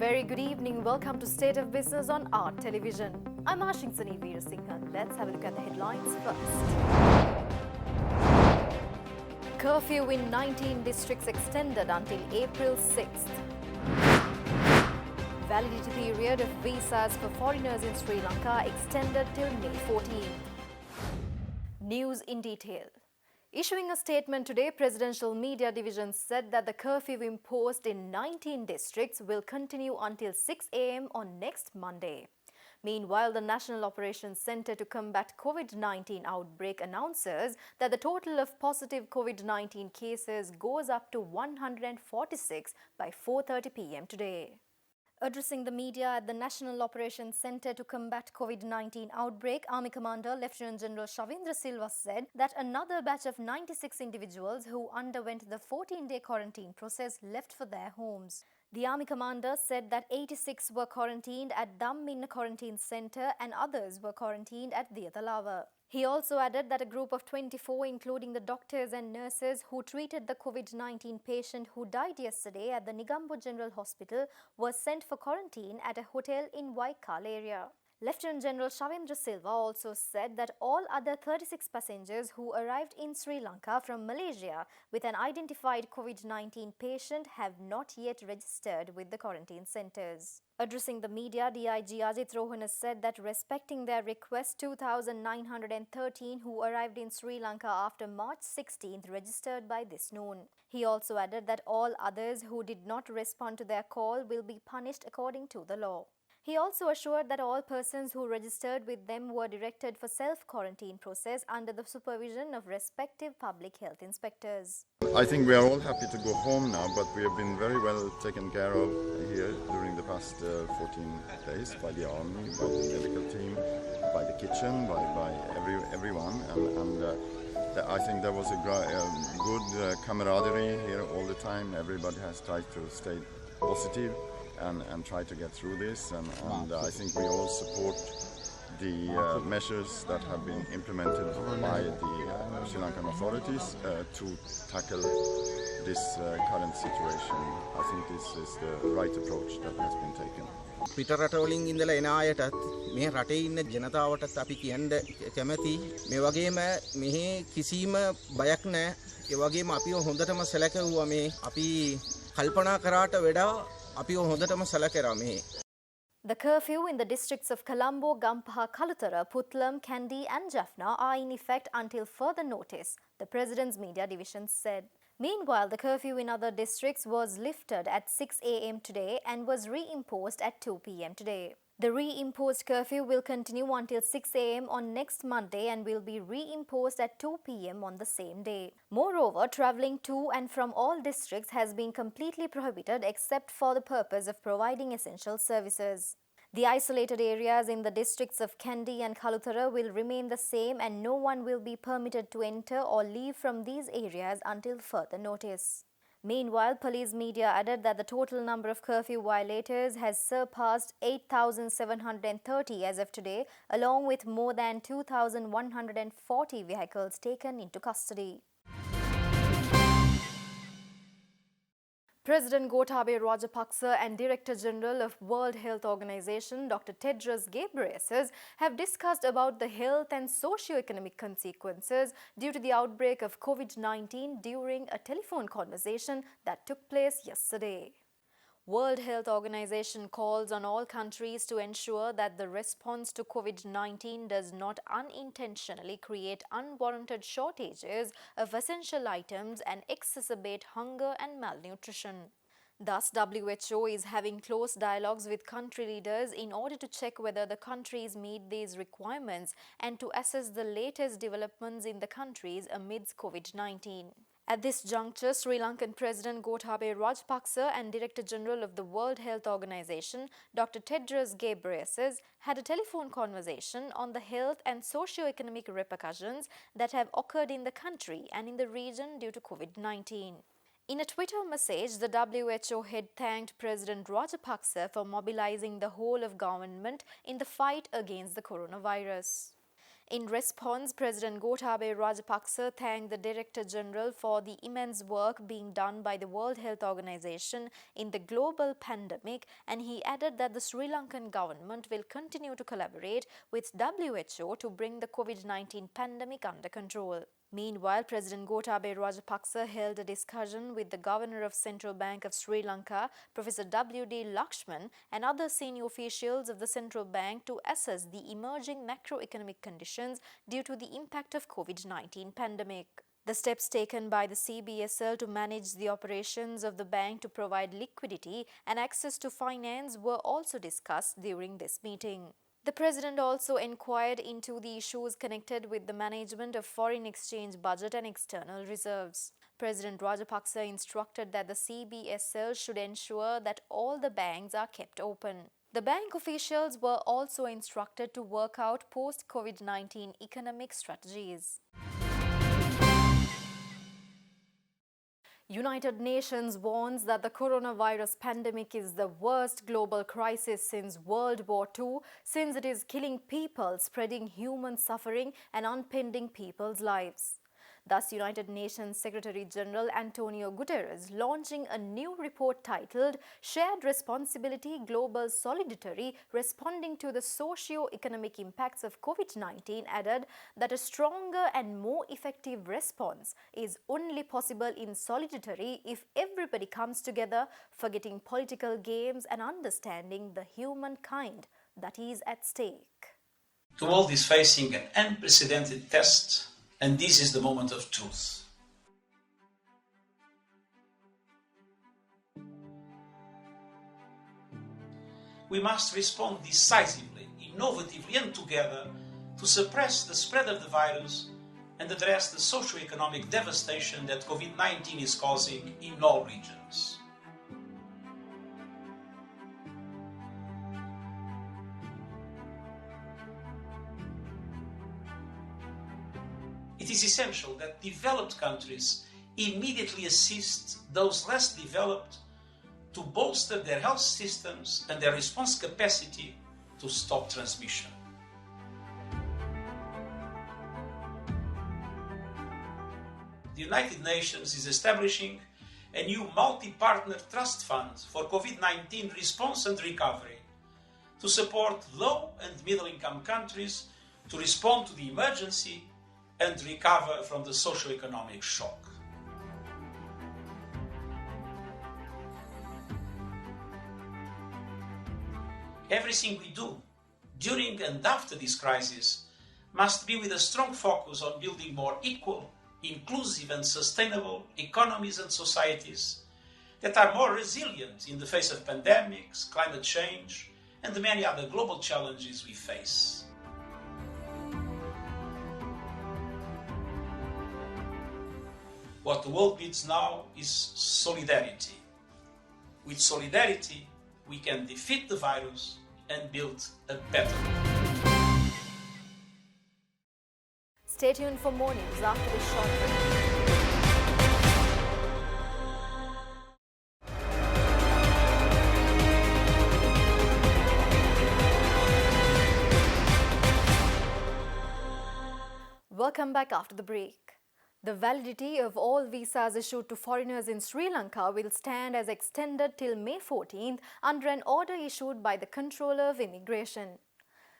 Very good evening. Welcome to State of Business on Art Television. I'm Ashinsani Veerasinghe. Let's have a look at the headlines first. Curfew in 19 districts extended until April 6th. Validity period of visas for foreigners in Sri Lanka extended till May 14th. News in detail. Issuing a statement today, Presidential Media Division said that the curfew imposed in 19 districts will continue until 6 a.m. on next Monday. Meanwhile, the National Operations Centre to Combat COVID-19 Outbreak announces that the total of positive COVID-19 cases goes up to 146 by 4:30 p.m. today. Addressing the media at the National Operations Centre to Combat COVID-19 Outbreak, Army Commander Lieutenant General Shavindra Silva said that another batch of 96 individuals who underwent the 14-day quarantine process left for their homes. The Army Commander said that 86 were quarantined at Damminna Quarantine Centre and others were quarantined at Viyathalawa. He also added that a group of 24, including the doctors and nurses who treated the COVID-19 patient who died yesterday at the Negombo General Hospital, was sent for quarantine at a hotel in Waikal area. Lieutenant General Shavindra Silva also said that all other 36 passengers who arrived in Sri Lanka from Malaysia with an identified COVID-19 patient have not yet registered with the quarantine centres. Addressing the media, DIG Ajit Rohana said that respecting their request, 2,913 who arrived in Sri Lanka after March 16th registered by this noon. He also added that all others who did not respond to their call will be punished according to the law. He also assured that all persons who registered with them were directed for self-quarantine process under the supervision of respective public health inspectors. I think we are all happy to go home now, but we have been very well taken care of here during the past 14 days by the army, by the medical team, by the kitchen, by everyone, and I think there was a good camaraderie here all the time. Everybody has tried to stay positive and try to get through this, and I think we all support the measures that have been implemented by the Sri Lankan authorities to tackle this current situation. I think this is the right approach that has been taken. පිට රටවලින් ඉඳලා එන අයටත් මේ රටේ ඉන්න ජනතාවටත් අපි කියන්න කැමැති මේ වගේම මෙහි කිසිම බයක් නැහැ. ඒ වගේම අපිව හොඳටම සැලකුවා මේ අපි කල්පනා කරාට වඩා අපිව හොඳටම සැලකලා මේ. The curfew in the districts of Colombo, Gampaha, Kalutara, Puttlam, Kandy and Jaffna are in effect until further notice, the President's Media Division said. Meanwhile, the curfew in other districts was lifted at 6 a.m. today and was reimposed at 2 p.m. today. The reimposed curfew will continue until 6 a.m. on next Monday and will be reimposed at 2 p.m. on the same day. Moreover, travelling to and from all districts has been completely prohibited except for the purpose of providing essential services. The isolated areas in the districts of Kandy and Kalutara will remain the same and no one will be permitted to enter or leave from these areas until further notice. Meanwhile, police media added that the total number of curfew violators has surpassed 8,730 as of today, along with more than 2,140 vehicles taken into custody. President Gotabaya Rajapaksa and Director General of World Health Organization Dr. Tedros Ghebreyesus have discussed about the health and socio-economic consequences due to the outbreak of COVID-19 during a telephone conversation that took place yesterday. World Health Organization calls on all countries to ensure that the response to COVID-19 does not unintentionally create unwarranted shortages of essential items and exacerbate hunger and malnutrition. Thus, WHO is having close dialogues with country leaders in order to check whether the countries meet these requirements and to assess the latest developments in the countries amidst COVID-19. At this juncture, Sri Lankan President Gotabaya Rajapaksa and Director General of the World Health Organization, Dr. Tedros Ghebreyesus, had a telephone conversation on the health and socio-economic repercussions that have occurred in the country and in the region due to COVID-19. In a Twitter message, the WHO head thanked President Rajapaksa for mobilizing the whole of government in the fight against the coronavirus. In response, President Gotabaya Rajapaksa thanked the Director General for the immense work being done by the World Health Organization in the global pandemic, and he added that the Sri Lankan government will continue to collaborate with WHO to bring the COVID-19 pandemic under control. Meanwhile, President Gotabaya Rajapaksa held a discussion with the Governor of Central Bank of Sri Lanka, Professor W.D. Lakshman, and other senior officials of the Central Bank to assess the emerging macroeconomic conditions due to the impact of COVID-19 pandemic. The steps taken by the CBSL to manage the operations of the bank to provide liquidity and access to finance were also discussed during this meeting. The President also inquired into the issues connected with the management of foreign exchange budget and external reserves. President Rajapaksa instructed that the CBSL should ensure that all the banks are kept open. The bank officials were also instructed to work out post-COVID-19 economic strategies. United Nations warns that the coronavirus pandemic is the worst global crisis since World War II, since it is killing people, spreading human suffering and upending people's lives. Thus, United Nations Secretary General Antonio Guterres, launching a new report titled Shared Responsibility Global Solidarity Responding to the Socio-Economic Impacts of COVID-19, added that a stronger and more effective response is only possible in solidarity if everybody comes together, forgetting political games and understanding the humankind that is at stake. The world is facing an unprecedented test, and this is the moment of truth. We must respond decisively, innovatively and together to suppress the spread of the virus and address the socio-economic devastation that COVID-19 is causing in all regions. It is essential that developed countries immediately assist those less developed to bolster their health systems and their response capacity to stop transmission. The United Nations is establishing a new multi-partner trust fund for COVID-19 response and recovery to support low and middle-income countries to respond to the emergency and recover from the socio-economic shock. Everything we do during and after this crisis must be with a strong focus on building more equal, inclusive and sustainable economies and societies that are more resilient in the face of pandemics, climate change, and the many other global challenges we face. What the world needs now is solidarity. With solidarity, we can defeat the virus and build a better world. Stay tuned for more news after this short break. Welcome back after the break. The validity of all visas issued to foreigners in Sri Lanka will stand as extended till May 14th under an order issued by the Controller of Immigration.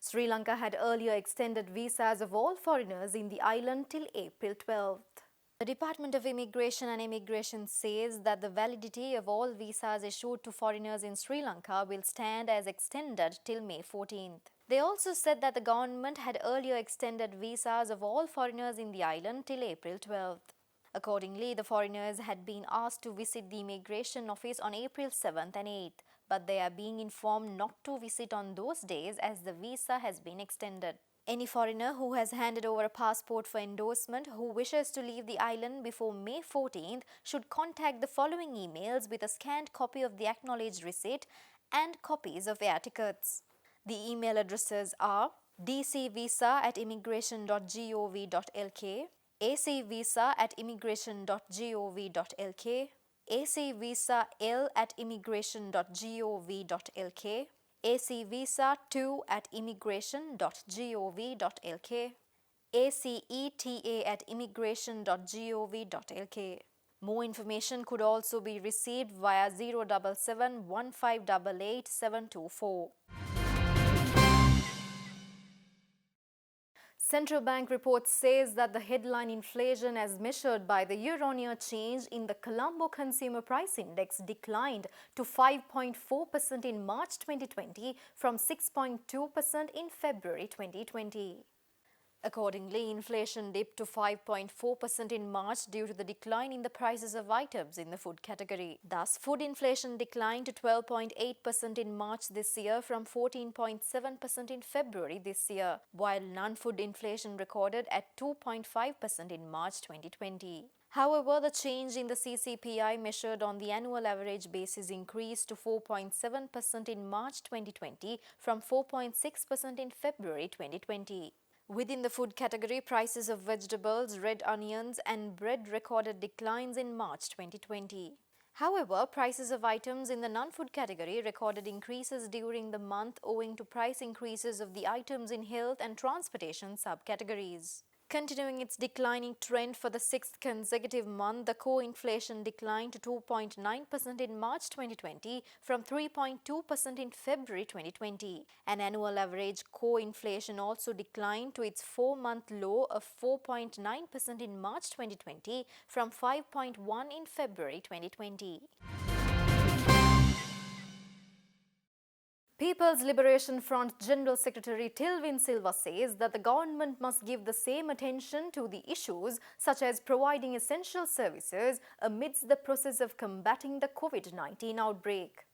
Sri Lanka had earlier extended visas of all foreigners in the island till April 12th. The Department of Immigration and Immigration says that the validity of all visas issued to foreigners in Sri Lanka will stand as extended till May 14th. They also said that the government had earlier extended visas of all foreigners in the island till April 12th. Accordingly, the foreigners had been asked to visit the immigration office on April 7th and 8th, but they are being informed not to visit on those days as the visa has been extended. Any foreigner who has handed over a passport for endorsement who wishes to leave the island before May 14th should contact the following emails with a scanned copy of the acknowledged receipt and copies of air tickets. The email addresses are dcvisa@immigration.gov.lk, acvisa@immigration.gov.lk, acvisal@immigration.gov.lk, acvisa2@immigration.gov.lk, aceta@immigration.gov.lk. More information could also be received via 077 1588 724. Central Bank report says that the headline inflation as measured by the year-on-year change in the Colombo Consumer Price Index declined to 5.4% in March 2020 from 6.2% in February 2020. Accordingly, inflation dipped to 5.4% in March due to the decline in the prices of items in the food category. Thus, food inflation declined to 12.8% in March this year from 14.7% in February this year, while non-food inflation recorded at 2.5% in March 2020. However, the change in the CCPI measured on the annual average basis increased to 4.7% in March 2020 from 4.6% in February 2020. Within the food category, prices of vegetables, red onions and bread recorded declines in March 2020. However, prices of items in the non-food category recorded increases during the month owing to price increases of the items in health and transportation subcategories. Continuing its declining trend for the sixth consecutive month, the core inflation declined to 2.9% in March 2020 from 3.2% in February 2020. An annual average core inflation also declined to its 4-month low of 4.9% in March 2020 from 5.1% in February 2020. People's Liberation Front General Secretary Tilvin Silva says that the government must give the same attention to the issues such as providing essential services amidst the process of combating the COVID-19 outbreak.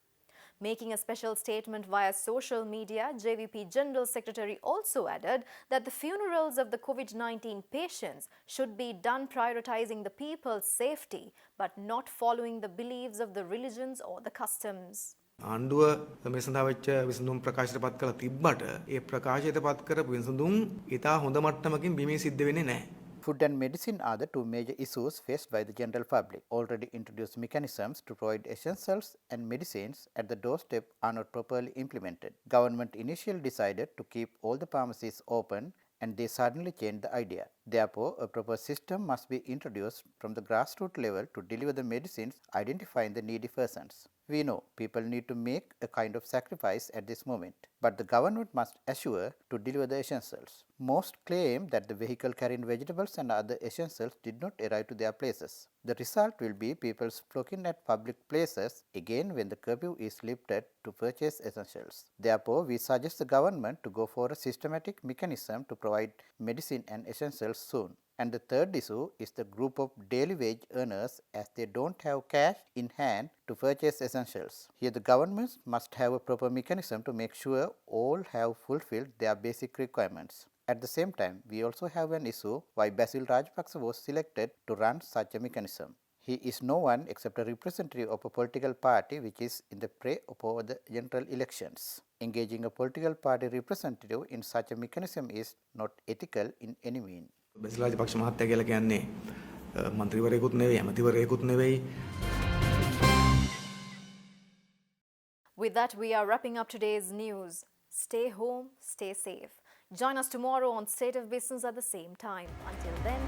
Making a special statement via social media, JVP General Secretary also added that the funerals of the COVID-19 patients should be done prioritizing the people's safety but not following the beliefs of the religions or the customs. ආණ්ඩුව මේ සඳහා වෙච්ච විසඳුම් ප්‍රකාශයට පත් කළා තිබ්බට ඒ ප්‍රකාශයට පත් කරපු විසඳුම් ඉතා හොඳ මට්ටමකින් බිමේ සිද්ධ වෙන්නේ නැහැ. Food and medicine are the two major issues faced by the general public. Already introduced mechanisms to provide essentials and medicines at the doorstep are not properly implemented. Government initially decided to keep all the pharmacies open and they suddenly changed the idea. Therefore, a proper system must be introduced from the grassroots level to deliver the medicines identifying the needy persons. We know people need to make a kind of sacrifice at this moment, but the government must assure to deliver the essentials. Most claim that the vehicle carrying vegetables and other essentials did not arrive to their places. The result will be people flocking at public places again when the curfew is lifted to purchase essentials. Therefore, we suggest the government to go for a systematic mechanism to provide medicine and essentials soon. And the third issue is the group of daily wage earners as they don't have cash in hand to purchase essentials. Here the government must have a proper mechanism to make sure all have fulfilled their basic requirements. At the same time, we also have an issue why Basil Rajapaksa was selected to run such a mechanism. He is no one except a representative of a political party which is in the prey for the general elections. Engaging a political party representative in such a mechanism is not ethical in any means. Basil Rajapaksa මහත්තයා කියලා කියන්නේ මන්ත්‍රීවරයෙකුත් නෙවෙයි ඇමතිවරයෙකුත් නෙවෙයි. With that, we are wrapping up today's news. Stay home, stay safe. Join us tomorrow on State of Business at the same time. Until then,